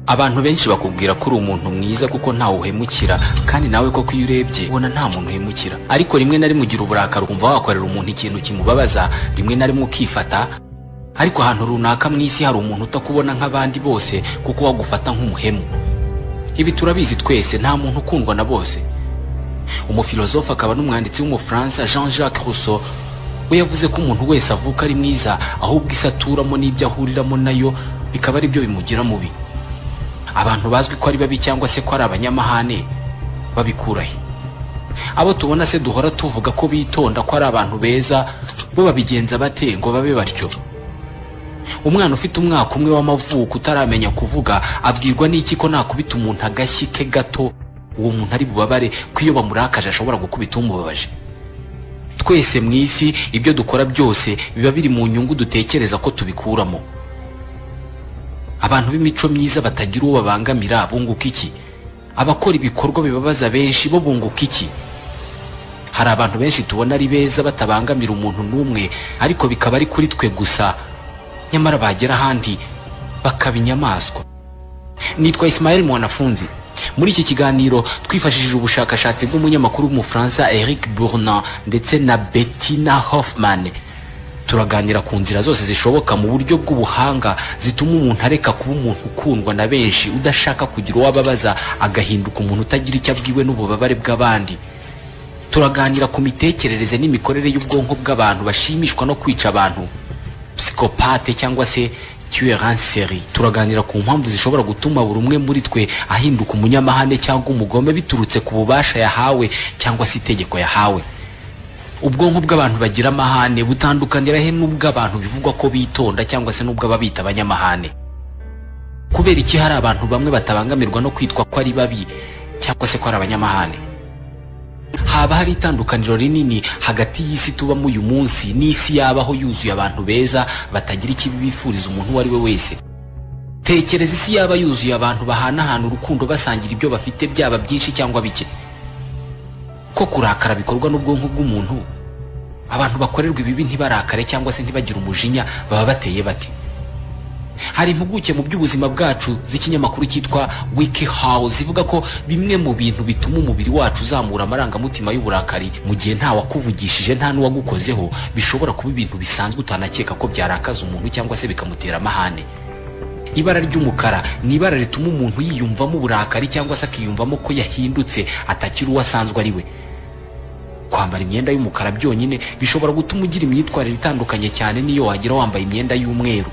Abantu benshi bakubwira ko uri umuntu mwiza kuko ntawe uhemukira, kandi nawe koko iyo urebye ubona nta muntu uhemukira. Ariko rimwe na rimwe ugira uburakari ukumva wakorera umuntu ikintu kimubabaza, rimwe na rimwe ukifata. Ariko ahantu runaka mu isi hari umuntu utakubona nk'abandi bose kuko wagufata nk'umuhemu. Ibi turabizi twese, nta muntu ukundwa na bose. Umufilozofe akaba n'umwanditsi w'umufaransa Jean-Jacques Rousseau we yavuze ko umuntu wese avuka ari mwiza, ahubwo isi aturamo n'ibyo ahuriramo nayo bikaba ari byo bimugira mubi. Abantu bazwi ko ari babi cyangwa se ko ari abanyamahane babikurahe? Abo tubona se duhora tuvuga ko bitonda ko ari abantu beza, bo babigenza bate ngo babe batyo? Umwana ufite umwaka umwe w'amavuko utaramenya kuvuga abwirwa n'iki ko nakubita umuntu agashyi ke gato uwo muntu ari bubabare, ko iyo bamurakaje ashobora gukubita umubabaje? Twese mu isi ibyo dukora byose biba biri mu nyungu dutekereza ko tubikuramo. Abantu b'imico myiza batagira uwo babangamira bunguka iki? Abakora ibikorwa bibabaza benshi bo bunguka iki? Hari abantu benshi tubona ari beza batabangamira umuntu n'umwe, ariko bikaba ari kuri twe gusa, nyamara bagera ahandi bakaba inyamaswa. Nitwa Ismael Mwanafunzi. Muri iki kiganiro twifashishije ubushakashatsi bw'umunyamakuru w'umufaransa Eric Bournan ndetse na Bettina Hoffman. Turaganira ku nzira zose zishoboka mu buryo bw'ubuhanga zituma umuntu areka kuba umuntu ukundwa na benshi, udashaka kugira uwo ababaza, agahinduka umuntu utagira icyo abwiwe n'ububabare bw'abandi. Turaganira ku mitekerereze n'imikorere y'ubwonko bw'abantu bashimishwa no kwica abantu, psychopathe cyangwa se tueur en série. Turaganira ku mpamvu zishobora gutuma buri umwe muri twe ahinduka umunyamahane cyangwa umugome biturutse ku bubasha yahawe cyangwa se itegeko yahawe. Ubwonko bw'abantu bagira amahane butandukanira he n'ubw'abantu bivugwa ko bitonda cyangwa se n'ubw'ababita abanyamahane? Kubera iki hari abantu bamwe batabangamirwa no kwitwa ko ari babi cyangwa se ko ari abanyamahane? Haba hari itandukaniro rinini hagati y'isi tubamo uyu munsi n'isi yabaho yuzuye abantu beza batagira ikibi bifuriza umuntu uwo ari we wese. Tekereza isi yaba yuzuye abantu bahanahana urukundo basangira ibyo bafite, byaba byinshi cyangwa bike. Ko kurakara bikorwa n'ubwonko bw'umuntu, abantu bakorerwa ibibi ntibarakare cyangwa se ntibagire umujinya baba bateye bate? Hari impuguke mu by'ubuzima bwacu z'ikinyamakuru cyitwa WikiHow zivuga ko bimwe mu bintu bituma umubiri wacu uzamura amarangamutima y'uburakari mu gihe nta wakuvugishije, nta n'uwagukozeho, bishobora kuba ibintu bisanzwe utanakeka ko byarakaza umuntu cyangwa se bikamutera amahane. Ibara ry'umukara ni ibara rituma umuntu yiyumvamo uburakari cyangwa se akiyumvamo ko yahindutse atakiri uwo asanzwe ari we. Kwambara imyenda y'umukara byonyine bishobora gutuma ugira imyitwarire itandukanye cyane n'iyo wagira wambaye imyenda y'umweru.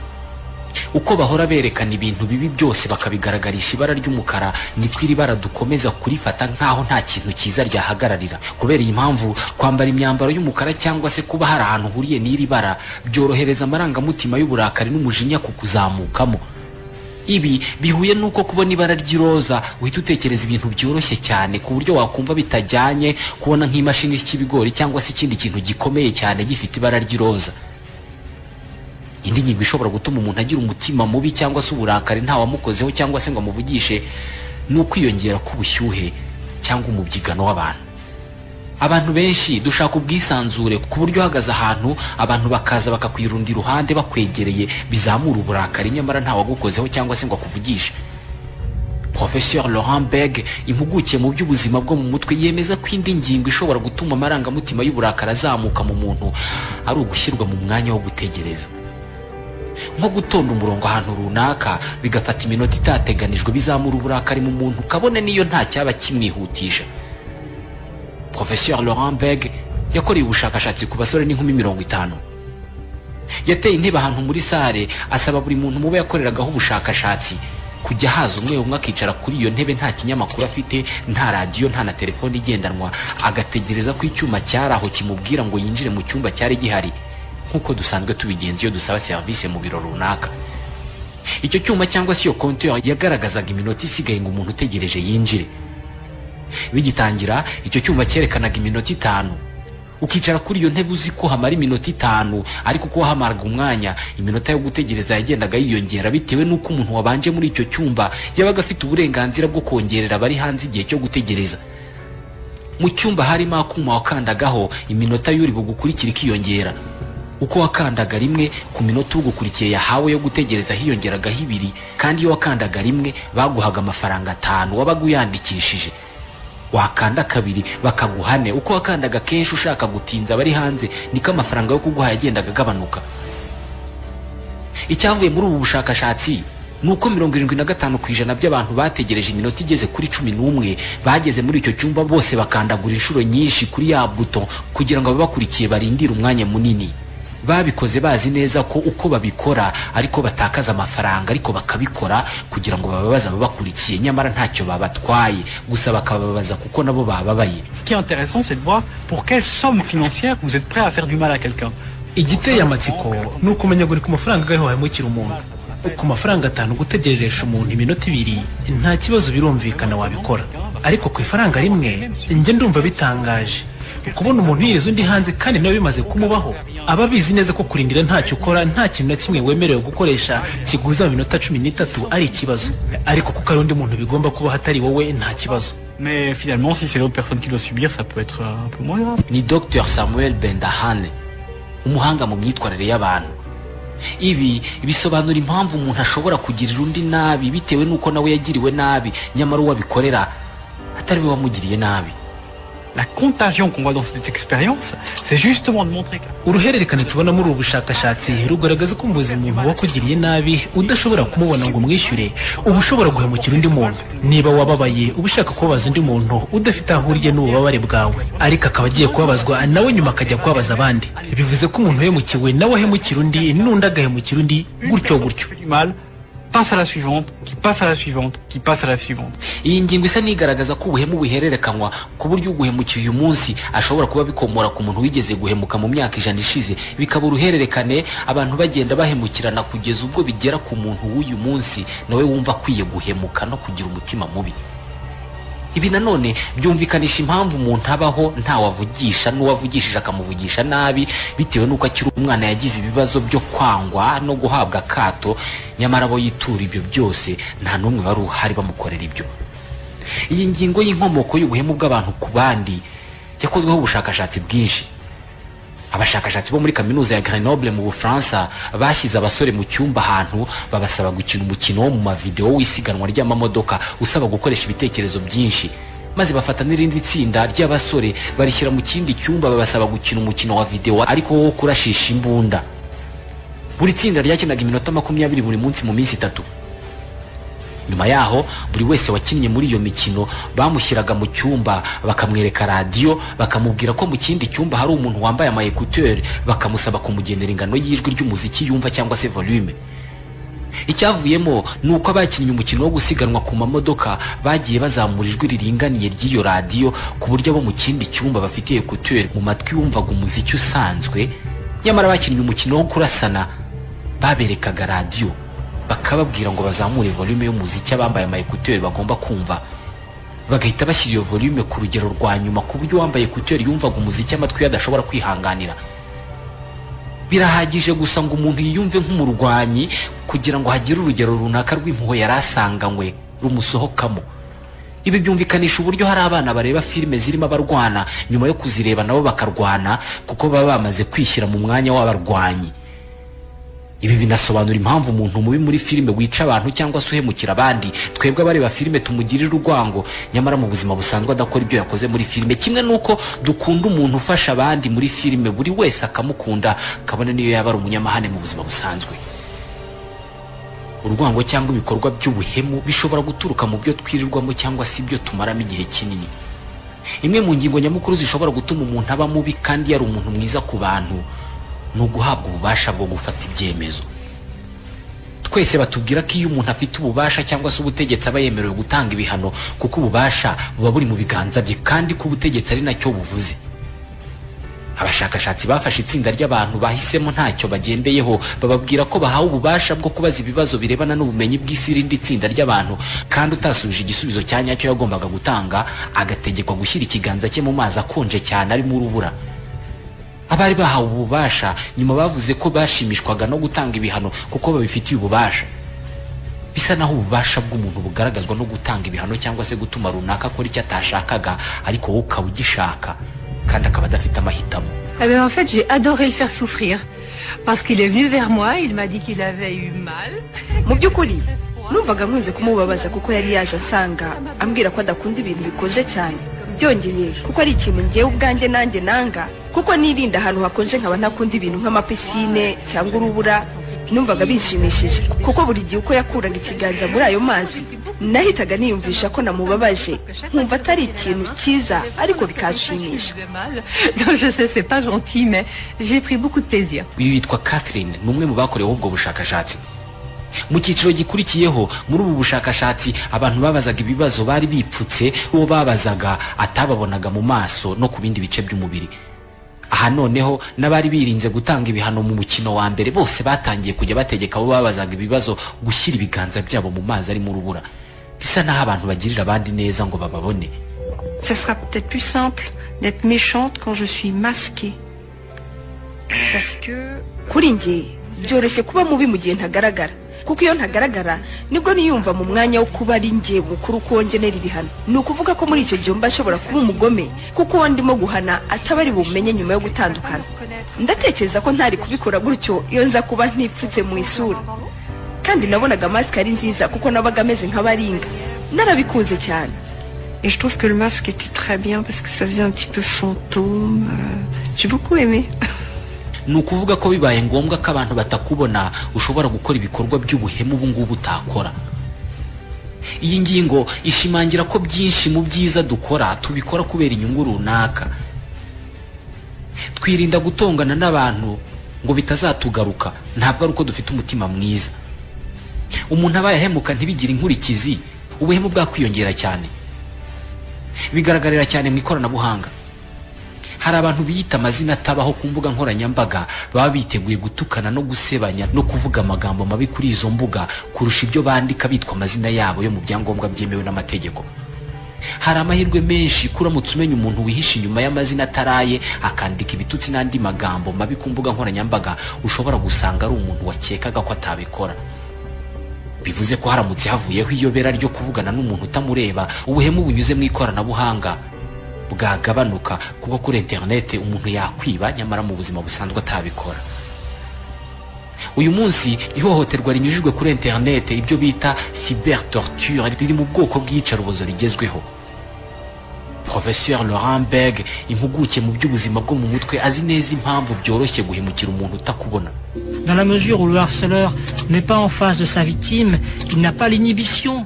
Uko bahora berekana ibintu bibi byose bakabigaragarisha ibara ry'umukara, niko iri bara dukomeza kurifata nkaho nta kintu cyiza ryahagararira. Kubera iyi mpamvu, kwambara imyambaro y'umukara cyangwa se kuba hari ahantu huriye n'iri bara byorohereza amarangamutima y'uburakari n'umujinya kukuzamukamo. Ibi bihuye nuko kubona ibara ry'iroza uhita utekereza ibintu byoroshye cyane ku buryo wakumva bitajyanye kubona nk'imashini y'ibigori cyangwa se ikindi kintu gikomeye cyane gifite ibara ry'iroza. Indi ngingo ishobora gutuma umuntu agira umutima mubi cyangwa se uburakari nta wamukozeho cyangwa se ngo amuvugishe ni ukwiyongera k'ubushyuhe cyangwa umubyigano w'abantu. Abantu benshi dushaka ubwisanzure ku buryo uhagaze ahantu abantu bakaza bakakwirunda iruhande bakwegereye bizamura uburakari, nyamara nta wagukozeho cyangwa se ngo akuvugishe. Professeur Laurent Berg, impuguke mu by'ubuzima bwo mu mutwe, yemeza ko indi ngingo ishobora gutuma amarangamutima y'uburakari azamuka mu muntu ari ugushyirwa mu mwanya wo gutegereza. Nko gutonda umurongo ahantu runaka bigafata iminota itateganijwe bizamura uburakari mu muntu, kabone niyo nta cyaba kimwihutisha. Professeur Laurent Berg yakoreye ubushakashatsi ku basore n'inkumi 50. Yateye intebe ahantu muri sare asaba buri muntu mube yakoreragaho ubushakashatsi kujya haza umwe akicara kuri iyo ntebe, nta kinyamakuru afite, nta radio, nta na telefone igendanwa, agategereza ko icyuma cyaraho kimubwira ngo yinjire mu cyumba cyari gihari, nkuko dusanzwe tubigenza iyo dusaba service mu biro runaka. Icyo cyuma cyangwa se iyo compteur yagaragazaga iminota isigaye ngo umuntu utegereje yinjire. Bigitangira icyo cyuma cyerekanaga iminota 5. Ukicara kuri iyo ntebe uzi ko hamara iminota 5, ariko uko hamaraga umwanya iminota yo gutegereza yagendaga yiyongera bitewe n'uko umuntu wabanje muri icyo cyumba yabaga afite uburenganzira bwo kongerera abari hanze igihe cyo gutegereza. Mu cyumba harimo akuma wakandagaho iminota y'uri bugukurikira ikiyongera. uko wakandaga rimwe ku minota ugukurikiye yahawe yo gutegereza hiyongeragaho 2, kandi iyo wakandaga rimwe baguhaga amafaranga 5 wabaga uyandikishije. Wakanda 2 bakaguhane. Uko wakandaga kenshi ushaka gutinza bari hanze niko amafaranga yo kuguha yagendaga gabanuka. Icyavuye muri ubu bushakashatsi nuko 75% by'abantu bategereje iminota igeze kuri 11 bageze muri icyo cyumba bose bakandagura inshuro nyinshi kuri ya buto kugira ngo ababakurikiye barindire umwanya munini. Babikoze bazi neza ko uko babikora ariko batakaza amafaranga, ariko bakabikora kugira ngo bababaza ababakurikiye nyamara ntacyo babatwaye, gusa bakababaza kuko nabo bababaye. Ce qui est intéressant, c'est de voir pour quelle somme financière vous êtes prêt à faire du mal à quelqu'un. Igiteye amatsiko ni ukumenya guri ku mafaranga gaho wahemukira umuntu. Ku mafaranga 5 gutegereresha umuntu iminota 2 nta kibazo, birumvikana wabikora, ariko ku ifaranga rimwe nje ndumva bitangaje. Kubona umuntu yiriza undi hanze kandi nawe bimaze kumubaho, ababizi neza ko kurindira ntacyo ukora, nta kintu na kimwe wemerewe gukoresha kiguza mu minota 13 ari ikibazo, ariko kuko ari undi muntu bigomba kuba hatari wowe nta kibazo. Mais finalement, si c'est l'autre personne qui doit subir, ça peut être un peu moins grave. Ni Dr Samuel Bendahane, umuhanga mu myitwarire y'abantu. Ibi bisobanura impamvu umuntu ashobora kugirira undi nabi bitewe nuko nawe yagiriwe nabi nyamara uwabikorera atari we wamugiriye nabi. La contagion qu'on voit dans cette expérience, c'est justement de montrer que uruhererekane tubona muri ubushakashatsi rugaragaza ko umuzi umuntu wakugiriye nabi udashobora kumubona ngo umwishyure ubushobora guhemukira undi muntu. Niba wababaye ubishaka kubabaza undi muntu udafite aho uriye n'ububabare bwawe, ariko akaba agiye kubabazwa nawe nyuma akajya kubabaza abandi, bivuze ko umuntu hemukiwe nawe ahemukira undi n'undi agahemukira undi gutyo gutyo. Passe à la suivante, qui passe à la suivante, qui passe à la suivante. Iyi ngingo isa nigaragaza ko ubuhemu buhererekanwa ku buryo uguhemukiye uyu munsi ashobora kuba bikomora ku muntu wigeze guhemuka mu myaka 100 ishize, bikaba uruhererekane abantu bagenda bahemukirana kugeza ubwo bigera ku muntu w'uyu munsi nawe wumva akwiye guhemuka no kugira umutima mubi. Ibi nanone byumvikanisha impamvu umuntu abaho nta wavugisha n'uwavugishije akamuvugisha nabi bitewe nuko akiri umwana yagize ibibazo byo kwangwa no guhabwa akato, nyamara abo yitura ibyo byose nta n'umwe wari uhari bamukorera ibyo. Iyi ngingo y'inkomoko y'ubuhemu bw'abantu ku bandi yakozweho ubushakashatsi bwinshi. Abashakashatsi bo muri kaminuza ya Grenoble mu Bufaransa bashyize abasore mu cyumba ahantu babasaba gukina umukino wo mu mavideo w'isiganwa ry'amamodoka usaba gukoresha ibitekerezo byinshi, maze bafata n'irindi tsinda ry'abasore barishyira mu kindi cyumba babasaba gukina umukino wa video ariko wo kurashisha imbunda. Buri tsinda ryakinaga iminota 20 buri munsi mu minsi 3. Nyuma yaho buri wese wakinnye muri iyo mikino bamushyiraga mu cyumba bakamwereka radio bakamubwira ko mu kindi cyumba hari umuntu wambaye ama écouteurs bakamusaba kumugenera ingano y'ijwi ry'umuziki yumva cyangwa se volume. Icyavuyemo nuko abakinnye umukino wo gusiganwa ku mamodoka bagiye bazamura ijwi riringaniye ry'iyo radio ku buryo abo mu kindi cyumba bafite écouteurs mu matwi bumvaga umuziki usanzwe, nyamara abakinnye umukino wo kurasana baberekaga radio bakababwira ngo bazamure volume y'umuziki abambaye ama écouteurs bagomba kumva, bagahita bashyira iyo volume ku rugero rwa nyuma ku buryo wambaye écouteurs yumvaga umuziki amatwi adashobora kwihanganira. Birahagije gusa ngo umuntu yiyumve nk'umurwanyi kugira ngo hagire urugero runaka rw'impuhwe yarasanganywe rumusohokamo. Ibi byumvikanisha uburyo hari abana bareba filime zirimo abarwana nyuma yo kuzireba nabo bakarwana kuko baba bamaze kwishyira mu mwanya w'abarwanyi. Ibi binasobanura impamvu umuntu mubi muri filime wica abantu cyangwa se uhemukira abandi twebwe abareba filime tumugirira urwango, nyamara mu buzima busanzwe adakora ibyo yakoze muri filime. Kimwe nuko dukunda umuntu ufasha abandi muri filime buri wese akamukunda kabone niyo yaba ari umunyamahane mu buzima busanzwe. Urwango cyangwa ibikorwa by'ubuhemu bishobora guturuka mu byo twirirwamo cyangwa se ibyo tumaramo igihe kinini. Imwe mu ngingo nyamukuru zishobora gutuma umuntu aba mubi kandi yari umuntu mwiza ku bantu no guhabwa ububasha bwo gufata ibyemezo. Twese batubwira ko iyo umuntu afite ububasha cyangwa se ubutegetsi aba yemerewe gutanga ibihano kuko ububasha buba buri mu biganza bye kandi ko ubutegetsi ari nacyo buvuze. Abashakashatsi bafashe itsinda ry'abantu bahisemo ntacyo bagendeyeho bababwira ko bahawe ububasha bwo kubaza ibibazo birebana n'ubumenyi bw'isi irindi tsinda ry'abantu, kandi utasubije igisubizo cya nyacyo yagombaga gutanga agategekwa gushyira ikiganza cye mu mazi akonje cyane arimo urubura. Abari bahawe ububasha nyuma bavuze ko bashimishwaga no gutanga ibihano kuko babifitiye ububasha. Bisa naho ububasha bw'umuntu bugaragazwa no gutanga ibihano cyangwa se gutuma runaka akora icyo atashakaga ariko wowe ukaba ugishaka kandi akaba adafite amahitamo. En fait, j'ai adoré le faire souffrir. Parce qu'il est venu vers moi, il m'a dit qu'il avait eu mal. Mu by'ukuri numvaga nkunze kumubabaza kuko yari yaje asanga ambwira ko adakunda ibintu bikonje cyane, byongeye kuko ari ikintu ngewe ubwanjye nanjye nanga, kuko nirinda ahantu hakonje nkaba ntakunda ibintu nk'amapisine cyangwa urubura. Numvaga bishimishije kuko buri gihe uko yakuraga ikiganza muri ayo mazi nahitaga niyumvisha ko namubabaje, nkumva atari ikintu cyiza ariko bikashimisha. Donc je sais c'est pas gentil mais j'ai pris beaucoup de plaisir. uyu yitwa Catherine ni umwe mu bakoreweho ubwo bushakashatsi. Mu cyiciro gikurikiyeho muri ubu bushakashatsi abantu babazaga ibibazo bari bipfutse, uwo babazaga atababonaga mu maso no ku bindi bice by'umubiri. Aha noneho n'abari birinze gutanga ibihano mu mukino wa mbere bose batangiye kujya bategeka abo babazaga ibibazo gushyira ibiganza byabo mu mazi ari mu rubura, bisa naho abantu bagirira abandi neza ngo bababone. Ça sera peut-être plus simple d'être méchante quand je suis masquée. Parce que Kuri nge byoroshye kuba mubi mu gihe ntagaragara, kuko iyo ntagaragara nibwo niyumva mu mwanya wo kuba ari nge mukuru ko ngenera ibihano. Ni ukuvuga ko muri icyo gihe mba ashobora kuba umugome kuko uwo ndimo guhana ataba ari bumenye nyuma yo gutandukana. Ndatekereza ko ntari kubikora gutyo iyo nza kuba ntipfutse mu isura, kandi nabonaga masike ari nziza kuko nabaga ameze nk'abaringa, narabikunze cyane. et je trouve que le masque était très bien parce que ça faisait un petit peu fantôme. J'ai beaucoup aimé. Ni ukuvuga ko bibaye ngombwa ko abantu batakubona ushobora gukora ibikorwa by'ubuhemu ubu ngubu utakora. Iyi ngingo ishimangira ko byinshi mu byiza dukora tubikora kubera inyungu runaka. Twirinda gutongana n'abantu ngo bitazatugaruka, ntabwo ari uko dufite umutima mwiza. Umuntu aba yahemuka ntibigire inkurikizi, ubuhemu bwakwiyongera cyane. Bigaragarira cyane mu ikoranabuhanga. Hari abantu biyita amazina atabaho ku mbuga nkoranyambaga baba biteguye gutukana no gusebanya no kuvuga amagambo mabi kuri izo mbuga kurusha ibyo bandika bitwa amazina yabo yo mu byangombwa byemewe n'amategeko. Hari amahirwe menshi kuramutse umenya umuntu wihisha inyuma y'amazina ataraye akandika ibitutsi n'andi magambo mabi ku mbuga nkoranyambaga, ushobora gusanga ari umuntu wakekaga ko atabikora. Bivuze ko haramutse havuyeho iyobera ryo kuvugana n'umuntu utamureba, ubuhemu bunyuze mu ikoranabuhanga bwagabanuka kuko kuri internet umuntu yakwiba nyamara mu buzima busanzwe atabikora. Uyu munsi ihohoterwa rinyujijwe kuri internet, ibyo bita cyber torture, riri mu bwoko bw'iyicarubozo rigezweho. Professeur Laurent Berg, impuguke mu by'ubuzima bwo mu mutwe, azi neza impamvu byoroshye guhemukira umuntu utakubona. Dans la mesure où le harceleur n'est pas en face de sa victime, il n'a pas l'inhibition.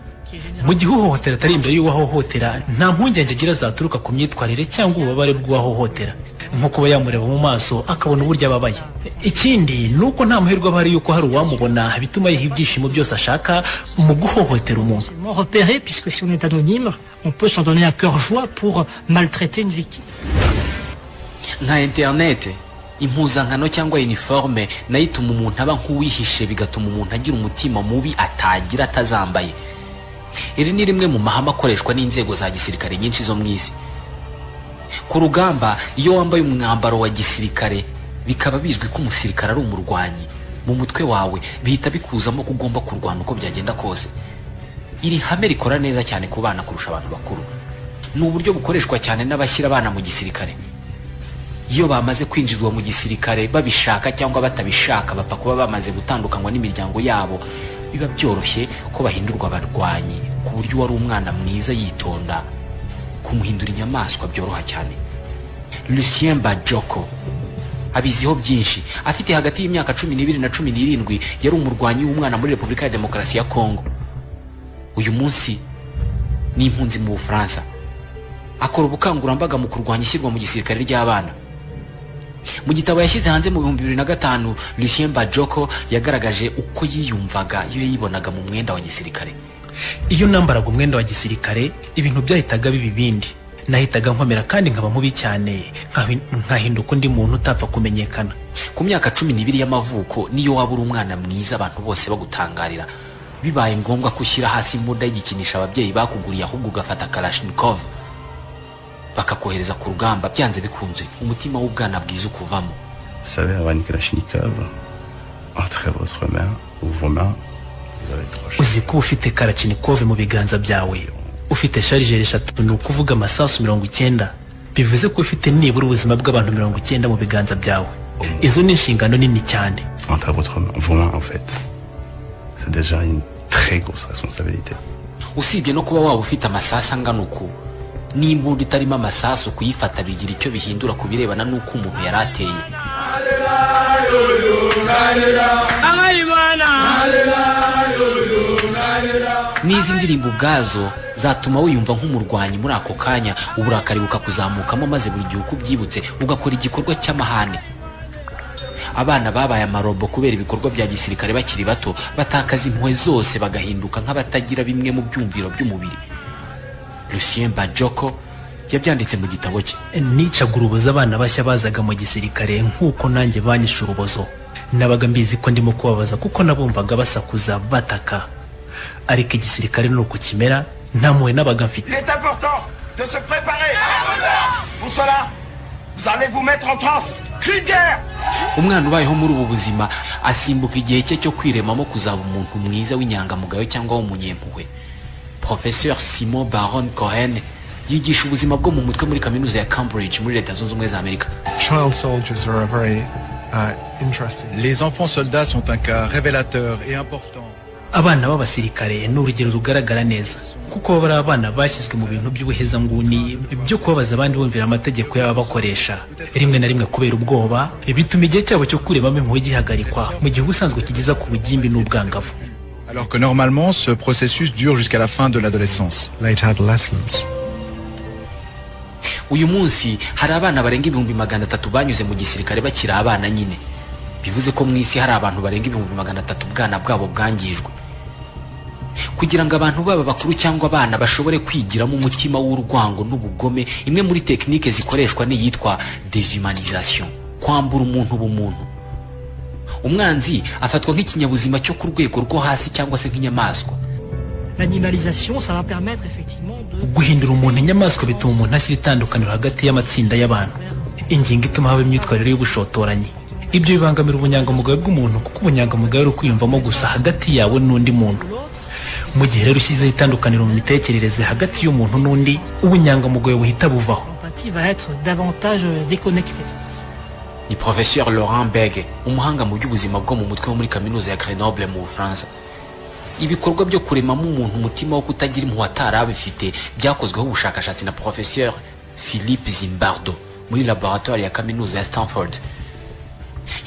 Mu gihe uhohotera atari imbere y'uwahohotera, nta mpungenge agira zaturuka ku myitwarire cyangwa ububabare bw'uwahohotera, nko kuba yamureba mu maso akabona uburyo ababaye. Ikindi ni uko nta muherwe aba ari yuko hari uwamubona bituma yiha ibyishimo byose ashaka mu guhohotera umuntu. C'est repéré puisque si on est anonyme, on peut s'en donner à cœur joie pour maltraiter une victime. Nka internet, impuzankano cyangwa uniforme nayo ituma umuntu aba nk'uwihishe, bigatuma umuntu agira umutima mubi atagira atazambaye. Iri ni rimwe mu mahame akoreshwa n'inzego za gisirikare nyinshi zo mu isi. Ku rugamba iyo wambaye umwambaro wa gisirikare bikaba bizwi ko umusirikare ari umurwanyi, mu mutwe wawe bihita bikuzamo ko ugomba kurwana uko byagenda kose. Iri hame rikora neza cyane ku bana kurusha abantu bakuru. Ni uburyo bukoreshwa cyane n'abashyira abana mu gisirikare. Iyo bamaze kwinjizwa mu gisirikare babishaka cyangwa batabishaka, bapfa kuba bamaze gutandukanywa n'imiryango yabo, biba byoroshye ko bahindurwa abarwanyi, ku buryo wari umwana mwiza yitonda kumuhindura inyamaswa byoroha cyane. Lucien Bajoko abiziho byinshi, afite hagati y'imyaka 12 na 17 yari umurwanyi w'umwana muri Repubulika ya Demokarasi ya Kongo. Uyu munsi ni impunzi mu Bufaransa, akora ubukangurambaga mu kurwanya ishyirwa mu gisirikare ry'abana. Mu gitabo yashyize hanze mu 2005, Lucien Bajoko yagaragaje uko yiyumvaga iyo yibonaga mu mwenda wa gisirikare. Iyo nambaraga umwenda wa gisirikare, ibintu byahitaga biba ibindi. Nahitaga nkomera kandi nkaba mubi cyane, nkahinduka undi muntu utapfa kumenyekana. Ku myaka 12 y'amavuko niyo waba uri umwana mwiza abantu bose bagutangarira. Bibaye ngombwa kushyira hasi imbunda y'igikinisha ababyeyi bakuguriye, ahubwo ugafata Kalashnikov bakakohereza ku rugamba, byanze bikunze umutima w'ubwana bwiza ukuvamo. Vous savez, avoir une Kalashnikov entre votre main ou vos mains, vous avez 3 choses. Uzi ko ufite Kalashnikov mu biganza byawe, ufite chargeur 3, ni ukuvuga amasasu 90, bivuze ko ufite nibura ubuzima bw'abantu 90 mu biganza byawe. izo ni inshingano nini cyane. Entre votre main, vos mains en fait. C'est déjà une très grosse responsabilité. usibye no kuba waba ufite amasasu angana uku n'imbunda itarimo amasasu kuyifata bigira icyo bihindura ku birebana n'uko umuntu yari ateye. N'izi ndirimbo ubwazo zatuma wiyumva nk'umurwanyi muri ako kanya, uburakari bukakuzamukamo maze buri gihe uko ubyibutse ugakora igikorwa cy'amahane. Abana babaye amarobo kubera ibikorwa bya gisirikare bakiri bato, batakaza impuhwe zose bagahinduka nk'abatagira bimwe mu byumviro by'umubiri. Lucien Bajoko yabyanditse mu gitabo cye. Nicaga urubozo abana bashya bazaga mu gisirikare nk'uko nanjye banyishe urubozo. Nabaga mbizi ko ndimo kubabaza kuko nabumvaga basakuza bataka. Ariko igisirikare nuko kimera, nta mpuhwe nabaga mfite. Il est important de se préparer. Pour cela, vous allez vous mettre en transe. Cri de guerre. Umwana ubayeho muri ubu buzima asimbuka igihe cye cyo kwiremamo kuzaba umuntu mwiza w'inyangamugayo cyangwa w'umunyempuhwe. Professeur Simon Baron Cohen yigisha ubuzima bwo mu mutwe muri kaminuza ya Cambridge muri Leta Zunze Ubumwe za Amerika. Child soldiers are a very interesting. Les enfants soldats sont un cas révélateur et important. Abana b'abasirikare ni urugero rugaragara neza kuko bari abana bashyizwe mu bintu by'ubuhezanguni byo kubabaza abandi bumvira amategeko y'ababakoresha, rimwe na rimwe kubera ubwoba bituma igihe cyabo cyo kuremamo impuhwe gihagarikwa mu gihe ubusanzwe kigeza ku bugimbi n'ubwangavu. Alors que normalement ce processus dure jusqu'à la fin de l'adolescence. Late adolescence. Uyu munsi hari abana barenga 300,000 banyuze mu gisirikare bakiri abana nyine. Bivuze ko mu isi hari abantu barenga 300,000 ubwana bwabo bwangijwe. Kugira ngo abantu baba bakuru cyangwa abana bashobore kwigiramo umutima w'urwango n'ubugome, imwe muri tekinike zikoreshwa ni yitwa déshumanisation, kwambura umuntu ubumuntu. Umwanzi afatwa nk'ikinyabuzima cyo ku rwego rwo hasi cyangwa se nk'inyamaswa. L'animalisation, ça va permettre effectivement de guhindura umuntu inyamaswa bituma umuntu ashyira itandukaniro hagati y'amatsinda y'abantu. Ingingo ituma haba imyitwarire y'ubushotoranyi. Ibyo bibangamira ubunyangamugayo bw'umuntu kuko ubunyangamugayo ari ukwiyumvamo gusa hagati yawe n'undi muntu. Mu gihe rero ushyizeho itandukaniro mu mitekerereze hagati y'umuntu n'undi, ubunyangamugayo buhita buvaho. l'empathie va être davantage déconnectée. Ni Professeur Laurent Bege, umuhanga mu by'ubuzima bwo mu mutwe wo muri kaminuza ya Grenoble mu Bufaransa. Ibikorwa byo kuremamo umuntu umutima wo kutagira impuhwe atarabifite byakozweho ubushakashatsi na Professeur Philippe Zimbardo muri laboratoire ya kaminuza ya Stanford.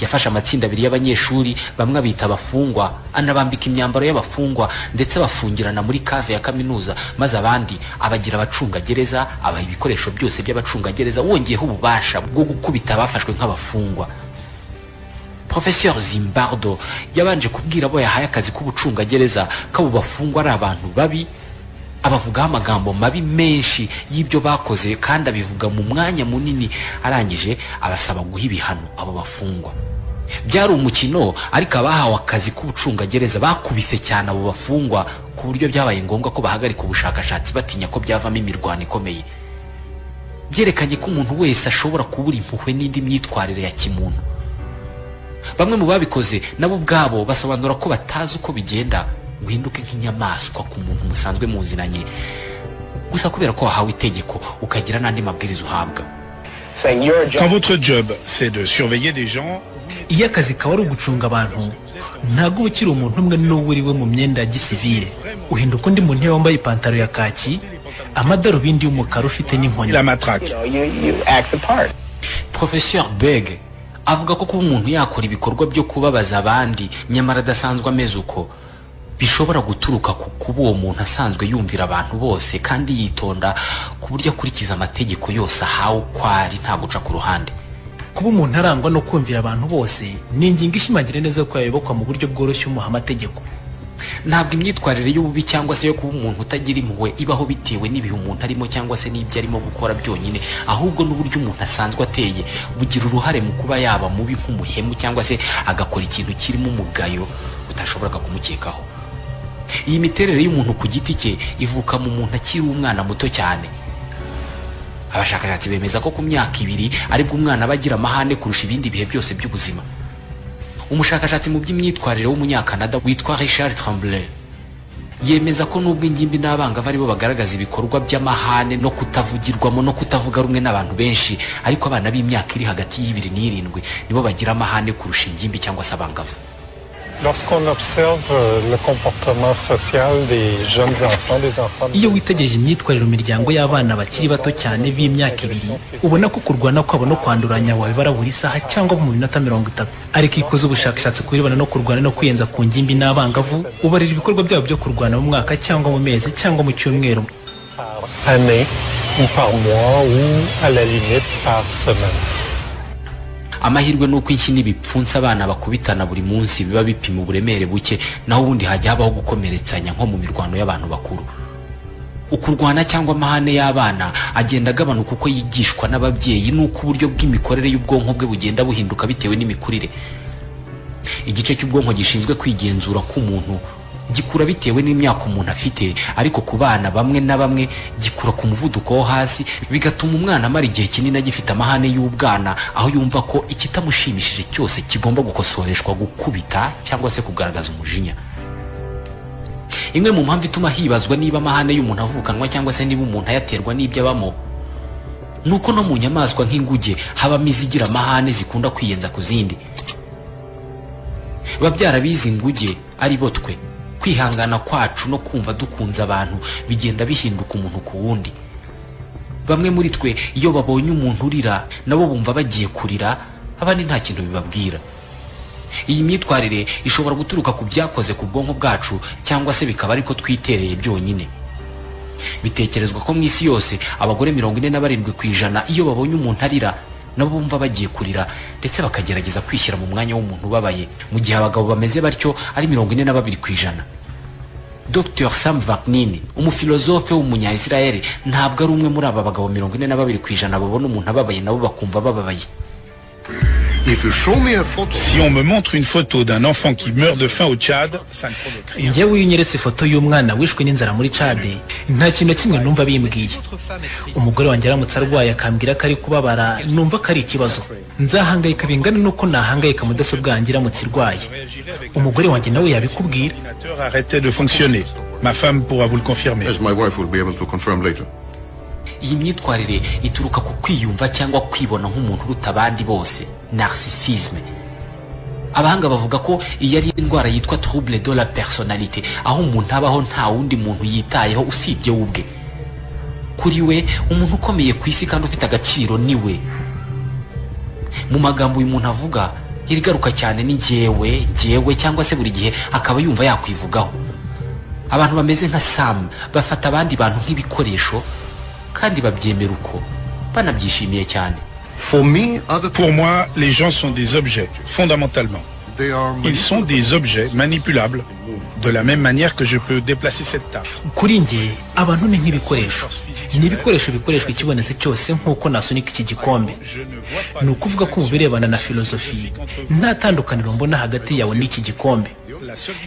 Yafashe amatsinda abiri y'abanyeshuri, bamwe bita abafungwa, anabambika imyambaro y'abafungwa ndetse bafungirana muri cave ya kaminuza, maze abandi abagira abacunga gereza, abaha ibikoresho byose by'abacunga gereza, wongeyeho ububasha bwo gukubita abafashwe nk'abafungwa. Professeur Zimbardo yabanje kubwira abo yahaye akazi k'ubucunga gereza ko abo bafungwa ari abantu babi, abavugaho amagambo mabi menshi y'ibyo bakoze kandi abivuga mu mwanya munini, arangije abasaba guha ibihano abo bafungwa. Byari umukino, ariko abahawe akazi k'ubucunga gereza bakubise cyane abo bafungwa ku buryo byabaye ngombwa ko bahagarika ubushakashatsi batinya ko byavamo imirwano ikomeye. Byerekanye ko umuntu wese ashobora kubura impuhwe n'indi myitwarire ya kimuntu. Bamwe mu babikoze nabo ubwabo basobanura ko batazi uko bigenda uhinduke nk'inyamaswa ku muntu musanzwe muzinanye, gusa kubera ko wahawe itegeko ukagira n'andi mabwiriza uhabwa. Quand votre job c'est de surveiller des gens, iyo akazi kawe ari ugucunga abantu, ntabwo uba ukiri umuntu umwe n'uwo uriwe mu myenda ya gisivile. Uhinduka undi muntu iyo wambaye ipantaro ya kaki, amadarubindi y'umukara, ufite n'inkoni. la matraque. Professeur Bege avuga ko kuba umuntu yakora ibikorwa byo kubabaza abandi nyamara adasanzwe ameze uko bishobora guturuka ku kuba uwo muntu asanzwe yumvira abantu bose kandi yitonda ku buryo akurikiza amategeko yose ahawe uko ari nta guca ku ruhande. Kuba umuntu arangwa no kumvira abantu bose ni ingingo ishimangira neza ko yayobokwa mu buryo bworoshye umuha amategeko. Ntabwo imyitwarire y'ububi cyangwa se yo kuba umuntu utagira impuhwe ibaho bitewe n'ibihe umuntu arimo cyangwa se n'ibyo arimo gukora byonyine, ahubwo n'uburyo umuntu asanzwe ateye bugira uruhare mu kuba yaba mubi nk'umuhemu cyangwa se agakora ikintu kirimo umugayo utashoboraga kumukekaho. Iyi miterere y'umuntu ku giti cye ivuka mu muntu akiri umwana muto cyane. Abashakashatsi bemeza ko ku myaka 2 aribwo umwana bagira amahane kurusha ibindi bihe byose by'ubuzima. Umushakashatsi mu by'imyitwarire w'umunyakanada witwa Richard Tremblay yemeza ko nubwo ingimbi n'abangavu aribo bagaragaza ibikorwa by'amahane no kutavugirwamo no kutavuga rumwe n'abantu benshi, ariko abana b'imyaka iri hagati y'2 n'7 nibo bagira amahane kurusha ingimbi cyangwa se abangavu. Lorsqu'on observe le comportement social des jeunes enfants, des enfants... Iyo witegereje imyitwarire mu miryango y'abana bakiri bato cyane b'imyaka 2, ubona ko kurwana kwabo no kwanduranya wabibara buri saha cyangwa mu minota 30. Ariko ikoze ubushakashatsi ku birebana no kurwana no kwiyenza ku ngimbi n'abangavu, ubarira ibikorwa byabo byo kurwana mu mwaka cyangwa mu mezi cyangwa mu cyumweru. Année ou par mois ou à la limite par semaine. Amahirwe nuko iki n'ibipfunsa abana bakubitana buri munsi biba bipima uburemere buke, naho ubundi hajya habaho gukomeretsanya nko mu mirwano y'abantu bakuru. Ukurwana cyangwa amahane y'abana agenda agabanuka uko yigishwa n'ababyeyi, nuko uburyo bw'imikorere y'ubwonko bwe bugenda buhinduka bitewe n'imikurire. Igice cy'ubwonko gishinzwe kwigenzura k'umuntu gikura bitewe n'imyaka umuntu afite, ariko ku bana bamwe na bamwe gikura ku muvuduko wo hasi, bigatuma umwana amara igihe kinini agifite amahane y'ubwana, aho yumva ko ikitamushimishije cyose kigomba gukosoreshwa gukubita cyangwa se kugaragaza umujinya. Imwe mu mpamvu ituma hibazwa niba amahane y'umuntu avukanwa cyangwa se niba umuntu ayaterwa n'ibyo abamo, nuko no mu nyamaswa nk'inguge habamo izigira amahane zikunda kwiyenza ku zindi. Babyara bizi inguge ari bo twe, kwihangana kwacu no kumva dukunze abantu bigenda bihinduka umuntu ku wundi. Bamwe muri twe iyo babonye umuntu urira nabo bumva bagiye kurira, abandi nta kintu bibabwira. Iyi myitwarire ishobora guturuka ku byakoze ku bwonko bwacu cyangwa se bikaba ariko twitereye byonyine. Bitekerezwa ko mu isi yose abagore 47% iyo babonye umuntu arira nabo bumva bagiye kurira, ndetse bakagerageza kwishyira mu mwanya w'umuntu ubabaye, mu gihe abagabo bameze batyo ari 42%. Dr. Sam Vaknin, umufilozofe w'umunya-Israel, ntabwo ari umwe muri aba bagabo 42% babona umuntu ababaye nabo bakumva bababaye. Si on me montre une photo d'un enfant qui meurt de faim au Tchad, ça ne provoque rien. Njyewe unyeretse ifoto y'umwana wishwe n'inzara muri Chad, nta kintu kimwe numva bimbwiye. Umugore wanjye aramutse arwaye akambwira ko ari kubabara, numva ko ari ikibazo. Nzahangayika bingana nuko nahangayika mudasobwa yanjye iramutse irwaye. Umugore wanjye nawe yabikubwira. Arrêtez de fonctionner. Ma femme pourra vous le confirmer. As my wife will be able to confirm later. Iyi myitwarire ituruka ku kwiyumva cyangwa kwibona nk'umuntu uruta abandi bose, narcissisme. Abahanga bavuga ko iyi ari indwara yitwa trouble de la personnalité, aho umuntu abaho nta wundi muntu yitayeho usibye ubwe. Kuri we umuntu ukomeye ku isi kandi ufite agaciro ni we. Mu magambo uyu muntu avuga irigaruka cyane ni njyewe cyangwa se buri gihe akaba yumva yakwivugaho. Abantu bameze nka Sam bafata abandi bantu nk'ibikoresho kandi babyemera uko banabyishimiye cyane. Pour moi, les gens sont des objets, fondamentalement. Ils sont des objets manipulables, de la même manière que je peux déplacer cette tasse. Kuri nge abantu ni nk'ibikoresho. Ni ibikoresho bikoreshwa ikibonetse cyose nk'uko nasunika iki gikombe. Ni ukuvuga ko mu birebana na filozofi nta tandukaniro mbona hagati yawe n'iki gikombe.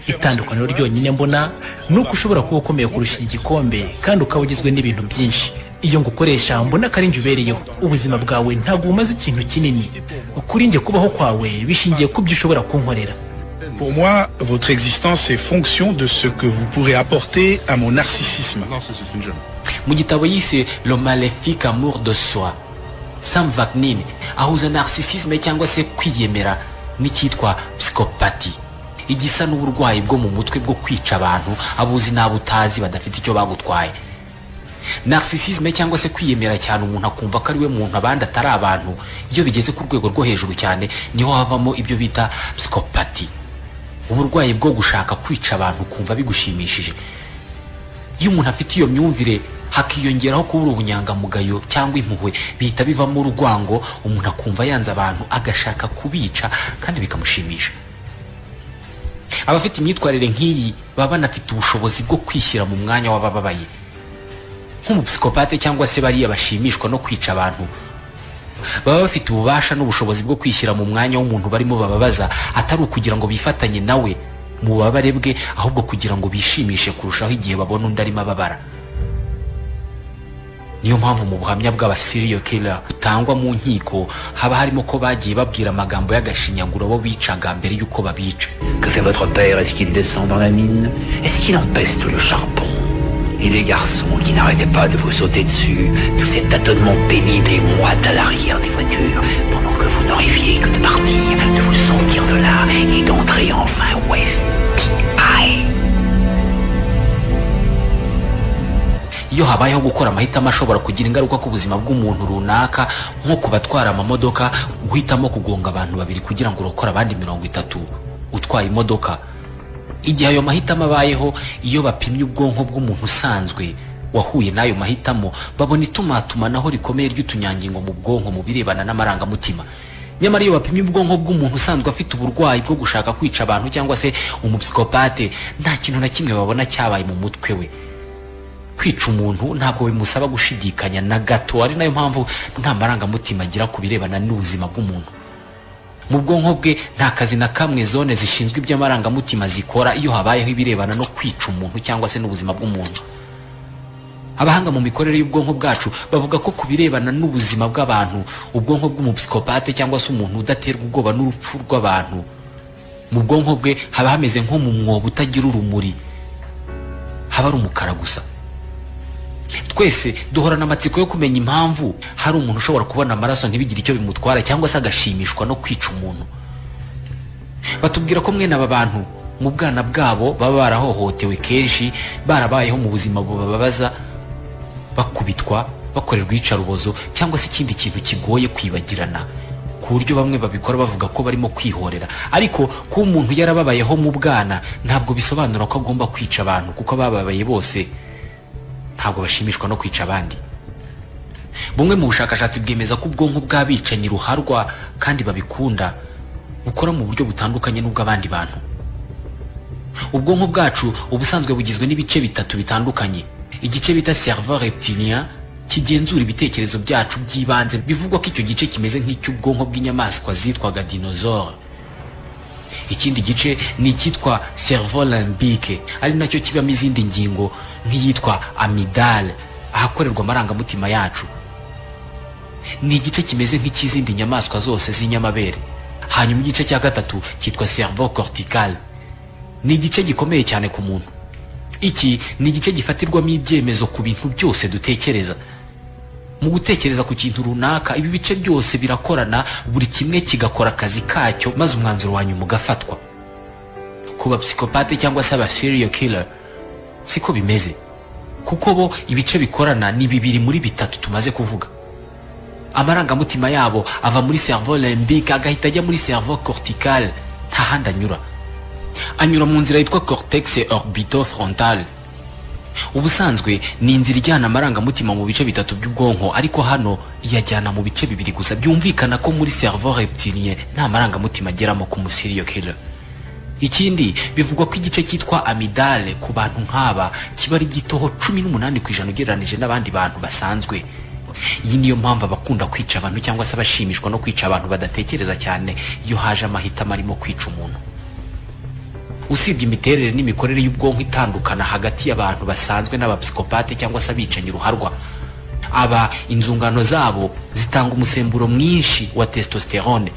Itandukaniro ryonyine mbona nuko ushobora kuba ukomeye kurusha igikombe kandi ukaba ugizwe n'ibintu byinshi. Iyo ngukoresha mbona ko ari njye ubereyeho, ubuzima bwawe ntabwo umaze ikintu kinini. Kuri nge kubaho kwawe bishingiye ku byo ushobora kunkorera. Pour moi, votre existence est fonction de ce que vous pourrez apporter à mon narcissisme. Mu gitabo yise Le maléfique amour de soi, Sam Vaknin ahuza narcissisme cyangwa se kwiyemera n'icyitwa psychopathie, igisa n'uburwayi bwo mu mutwe bwo kwica abantu abuzi n'abutazi badafite icyo bagutwaye. Narcissisme cyangwa se kwiyemera cyane umuntu akumva ko ari we muntu abandi atari abantu, iyo bigeze ku rwego rwo hejuru cyane niho havamo ibyo bita psychopathie, uburwayi bwo gushaka kwica abantu kumva bigushimishije. Iyo umuntu afite iyo myumvire hakiyongeraho kubura ubunyangamugayo cyangwa impuhwe, bihita bivamo urwango, umuntu akumva yanze abantu agashaka kubica kandi bikamushimisha. Abafite imyitwarire nk'iyi baba banafite ubushobozi bwo kwishyira mu mwanya w'abababaye, nk'umupsikopate cyangwa se bariya bashimishwa no kwica abantu. Baba bafite ububasha n'ubushobozi bwo kwishyira mu mwanya w'umuntu barimo bababaza, atari ukugira ngo bifatanye nawe mu bubabare bwe, ahubwo kugira ngo bishimishe kurushaho igihe babona undi arimo ababara. niyo mpamvu mu buhamya bw'aba serial killer butangwa mu nkiko haba harimo ko bagiye babwira amagambo y'agashinyaguro bo bicaga mbere y'uko babica. Que fait votre père? Est-ce qu'il descend dans la mine? Est-ce qu'il empeste le charbon? Et les garçons qui n'arrêtaient pas de vous sauter dessus, tout cet tâtonnement pénible et moite à l'arrière des voitures, pendant que vous n'arriviez que de partir, de vous sortir de là et d'entrer enfin au FBI. Iyo habayeho gukora amahitamo ashobora kugira ingaruka ku buzima bw'umuntu runaka, nko kubatwara amamodoka, guhitamo kugonga abantu babiri kugira ngo urokore abandi 30 utwaye imodoka. Igihe ayo mahitamo abayeho, iyo bapimye ubwonko bw'umuntu usanzwe wahuye n'ayo mahitamo, babona itumatumanaho rikomeye ry'utunyangingo mu bwonko mu birebana n'amarangamutima. Nyamara iyo bapimye ubwonko bw'umuntu usanzwe afite uburwayi bwo gushaka kwica abantu cyangwa se umupsikopate, nta kintu na kimwe babona cyabaye mu mutwe we. Kwica umuntu ntabwo bimusaba gushidikanya na gato, ari nayo mpamvu nta marangamutima agira ku birebana n'ubuzima bw'umuntu. Mu bwonko bwe nta kazi na kamwe zone zishinzwe iby'amarangamutima zikora iyo habayeho ibirebana no kwica umuntu cyangwa se n'ubuzima bw'umuntu. Abahanga mu mikorere y'ubwonko bwacu bavuga ko ku birebana n'ubuzima bw'abantu, ubwonko bw'umupsikopate cyangwa se umuntu udaterwa ubwoba n'urupfu rw'abantu, mu bwonko bwe haba hameze nko mu mwobo utagira urumuri, haba ari umukara gusa. Twese duhorana amatsiko yo kumenya impamvu hari umuntu ushobora kubona amaraso ntibigire icyo bimutwara cyangwa se agashimishwa no kwica umuntu. Batubwira ko mwene aba bantu mu bwana bwabo baba barahohotewe kenshi, barabayeho mu buzima bubabaza, bakubitwa, bakorerwa iyicarubozo cyangwa se ikindi kintu kigoye kwibagirana, ku buryo bamwe babikora bavuga ko barimo kwihorera. Ariko kuba umuntu yarababayeho mu bwana ntabwo bisobanura ko agomba kwica abantu, kuko abababaye bose ntabwo bashimishwa no kwica abandi. Bumwe mu bushakashatsi bwemeza ko ubwonko bw'abicanyi ruharwa kandi babikunda bukora mu buryo butandukanye n'ubw'abandi bantu. Ubwonko bwacu ubusanzwe bugizwe n'ibice bitatu bitandukanye. Igice bita cerveau reptilien kigenzura ibitekerezo byacu by'ibanze, bivugwa ko icyo gice kimeze nk'icy'ubwonko bw'inyamaswa zitwaga dinosaure. Ikindi gice ni icyitwa cerveau limbique, ari nacyo kibamo izindi ngingo nk'iyitwa amygdale, ahakorerwa amarangamutima yacu. Ni igice kimeze nk'ikizindi nyamaswa zose z'inyamabere. Hanyuma igice cya gatatu cyitwa cerveau cortical, ni igice gikomeye cyane ku muntu. Iki ni igice gifatirwamo ibyemezo ku bintu byose dutekereza. Mu gutekereza ku kintu runaka, ibi bice byose birakorana, buri kimwe kigakora akazi kacyo, maze umwanzuro wanyu mugafatwa. Ku bapsikopate cyangwa se aba serial killer siko bimeze, kuko bo ibice bikorana ni bibiri muri bitatu tumaze kuvuga. Amarangamutima yabo ava muri cerveau limbique agahita ajya muri cerveau cortical, nta handi anyura mu nzira yitwa cortex orbitofrontal. Ubusanzwe ni inzira ijyana amarangamutima mu bice bitatu by'ubwonko, ariko hano iyajyana mu bice bibiri gusa. Byumvikana ko muri cerveau reptilien nta marangamutima ageramo ku mu serial killer. Ikindi bivugwa ko igice cyitwa amygdale ku bantu nk'aba kiba ari gitoho 18% ugereranije n'abandi bantu basanzwe. Iyi niyo mpamvu abakunda kwica abantu cyangwa se abashimishwa no kwica abantu badatekereza cyane iyo haje amahitamo arimo kwica umuntu. Usibye imiterere n'imikorere y'ubwonko itandukana hagati y'abantu basanzwe n'abapsikopate cyangwa se abicanyi ruharwa, aba inzungano zabo zitanga umusemburo mwinshi wa testosterone.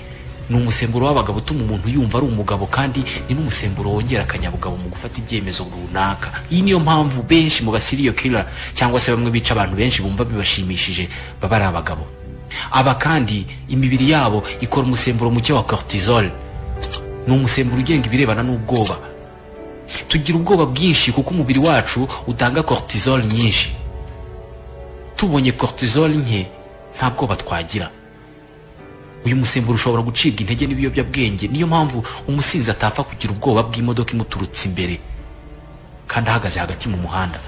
Ni umusemburo w'abagabo utuma umuntu yumva ari umugabo, kandi ni n'umusemburo wongera akanyabugabo mu gufata ibyemezo runaka. Iyi niyo mpamvu benshi mu baserial killer cyangwa se bamwe bica abantu benshi bumva bibashimishije baba ari abagabo. Aba kandi imibiri yabo ikora umusemburo muke wa cortisol, ni umusemburo ugenga ibirebana n'ubwoba. Tugira ubwoba bwinshi kuko umubiri wacu utanga cortisol nyinshi. Tubonye cortisol nke nta bwoba twagira. Uyu musemburo ushobora gucibwa intege n'ibiyobyabwenge, niyo mpamvu umusinzi atapfa kugira ubwoba bw'imodoka imuturutse imbere kandi ahagaze hagati mu muhanda.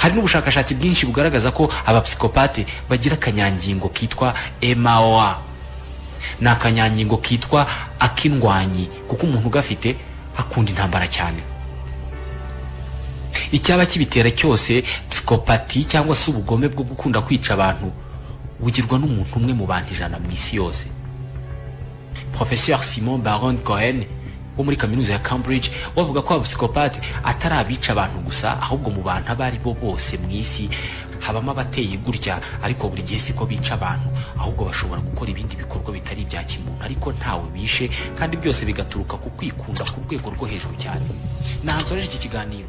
Hari n'ubushakashatsi bwinshi bugaragaza ko abapsikopate bagira akanyangingo kitwa MAOA. Ni akanyangingo kitwa ak'indwanyi, kuko umuntu gafite akunda intambara cyane. Icyaba kibitera cyose, psikopati cyangwa se ubugome bwo gukunda kwica abantu bugirwa n'umuntu umwe mu bantu 100 mu isi yose. Professeur Simon Baron Cohen wo muri kaminuza ya Cambridge wavuga ko abapsikopate atari abica abantu gusa, ahubwo mu bantu abari bo bose mu isi habamo abateye gutya ariko buri gihe siko bica abantu, ahubwo bashobora gukora ibindi bikorwa bitari ibya kimuntu ariko ntawe bishe, kandi byose bigaturuka ku kwikunda ku rwego rwo hejuru cyane. Nahansoreje iki kiganiro.